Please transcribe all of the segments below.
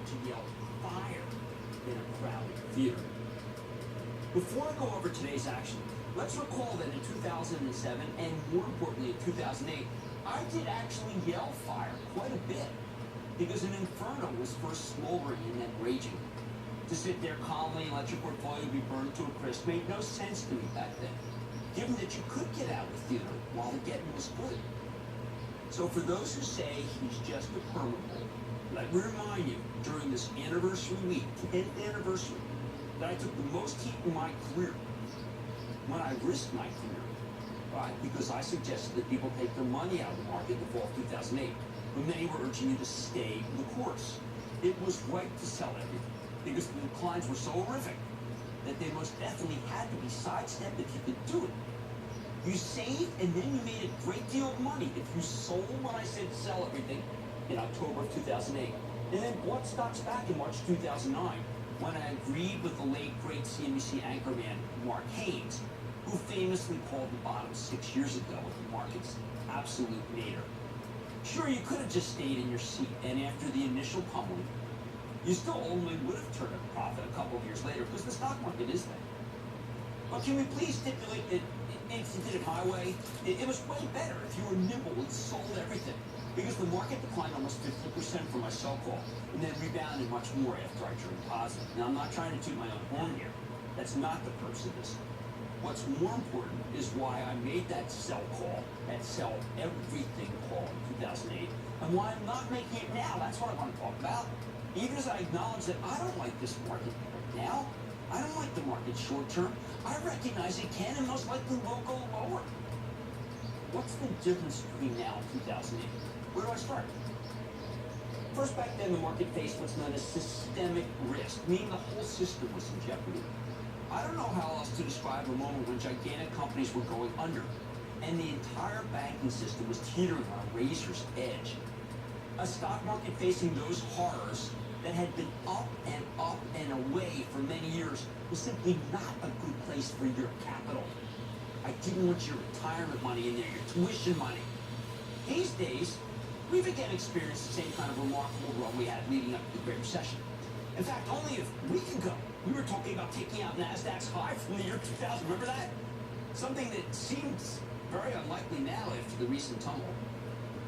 want to yell fire in a crowded theater. Before I go over today's action, let's recall that in 2007 and more importantly in 2008, I did actually yell fire quite a bit because an inferno was first smoldering and then raging. To sit there calmly and let your portfolio be burned to a crisp made no sense to me back then, given that you could get out of the theater while the getting was good. So for those who say he's just a permabull, let me remind you, during this anniversary week, 10th anniversary, that I took the most heat in my career when I risked my career, right? Because I suggested that people take their money out of the market in the fall of 2008, when many were urging you to stay the course. It was right to sell everything, because the declines were so horrific that they most definitely had to be sidestepped if you could do it. You saved and then you made a great deal of money if you sold when I said sell everything in October of 2008, and then bought stocks back in March 2009 when I agreed with the late great CNBC anchorman Mark Haynes, who famously called the bottom 6 years ago with the market's absolute nadir. Sure, you could have just stayed in your seat, and after the initial pummeling, you still only would have turned a profit a couple of years later because the stock market is that. But can we please stipulate that if you did it my way, it was way better if you were nimble and sold everything, because the market declined almost 50% from my sell call and then rebounded much more after I turned positive. Now, I'm not trying to toot my own horn here. That's not the purpose of this. What's more important is why I made that sell call, that sell everything call in 2008, and why I'm not making it now. That's what I want to talk about. Even as I acknowledge that I don't like this market right now, I don't like the market short term. I recognize it can and most likely will go lower. What's the difference between now and 2008? Where do I start? First, back then, the market faced what's known as systemic risk, meaning the whole system was in jeopardy. I don't know how else to describe a moment when gigantic companies were going under, and the entire banking system was teetering on a razor's edge. A stock market facing those horrors that had been up and away for many years was simply not a good place for your capital. I didn't want your retirement money in there, your tuition money. These days, we've again experienced the same kind of remarkable run we had leading up to the Great Recession. In fact, only a week ago, we were talking about taking out NASDAQ's high from the year 2000. Remember that? Something that seems very unlikely now after the recent tumult.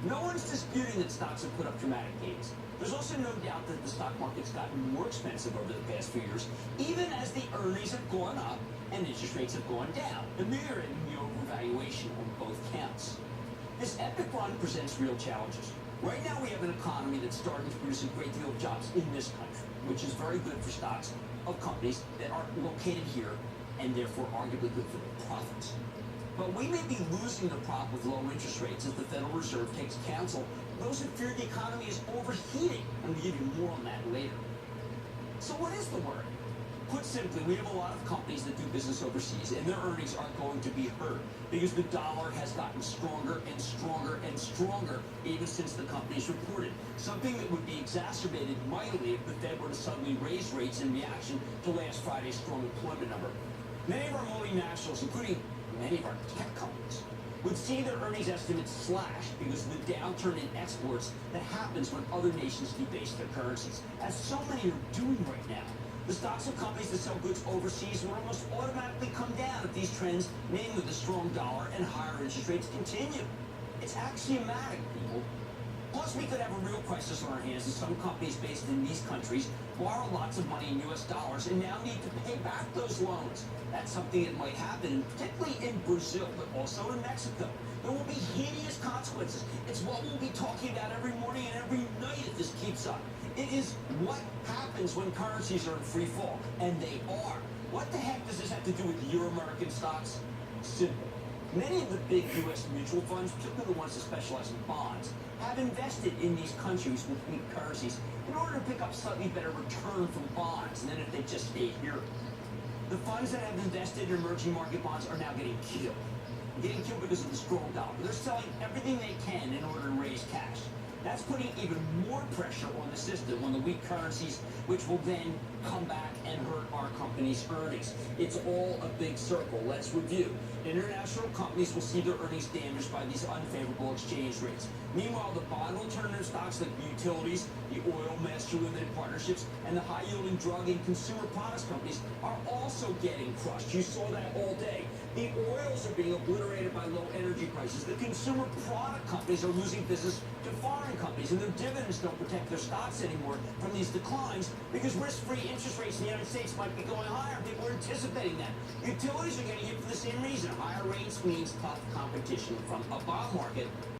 No one's disputing that stocks have put up dramatic gains. There's also no doubt that the stock market's gotten more expensive over the past few years, even as the earnings have gone up and interest rates have gone down, ameliorating the overvaluation on both counts. This epic run presents real challenges. Right now we have an economy that's starting to produce a great deal of jobs in this country, which is very good for stocks of companies that are located here and therefore arguably good for their profits. But we may be losing the prop with low interest rates as the Federal Reserve takes counsel of those who fear the economy is overheating, and we'll give you more on that later. So what is the word? Put simply, we have a lot of companies that do business overseas, and their earnings are going to be hurt because the dollar has gotten stronger and stronger and stronger even since the companies reported, something that would be exacerbated mightily if the Fed were to suddenly raise rates in reaction to last Friday's strong employment number. Many of our multinationals, including many of our tech companies, would see their earnings estimates slashed because of the downturn in exports that happens when other nations debase their currencies, as so many are doing right now. The stocks of companies that sell goods overseas will almost automatically come down if these trends, namely the strong dollar and higher interest rates, continue. It's axiomatic, people. Plus, we could have a real crisis on our hands as some companies based in these countries borrow lots of money in U.S. dollars and now need to pay back those loans. That's something that might happen, particularly in Brazil, but also in Mexico. There will be hideous consequences. It's what we'll be talking about every morning and every night if this keeps up. It is what happens when currencies are in free fall, and they are. What the heck does this have to do with your American stocks? Simple. Many of the big U.S. mutual funds, particularly the ones that specialize in bonds, have invested in these countries with weak currencies in order to pick up slightly better return from bonds than if they just stayed here. The funds that have invested in emerging market bonds are now getting killed. Getting killed because of the strong dollar. They're selling everything they can in order to raise cash. That's putting even more pressure on the system, on the weak currencies, which will then come back and hurt our company's earnings. It's all a big circle. Let's review. International companies will see their earnings damaged by these unfavorable exchange rates. Meanwhile, the bond alternative stocks like the utilities, the oil, mass option limited partnerships and the high-yielding drug and consumer products companies are also getting crushed. You saw that all day. The oils are being obliterated by low energy prices. The consumer product companies are losing business to foreign companies, and their dividends don't protect their stocks anymore from these declines because risk-free interest rates in the United States might be going higher. People are anticipating that. Utilities are getting hit for the same reason. Higher rates means tough competition from a bond market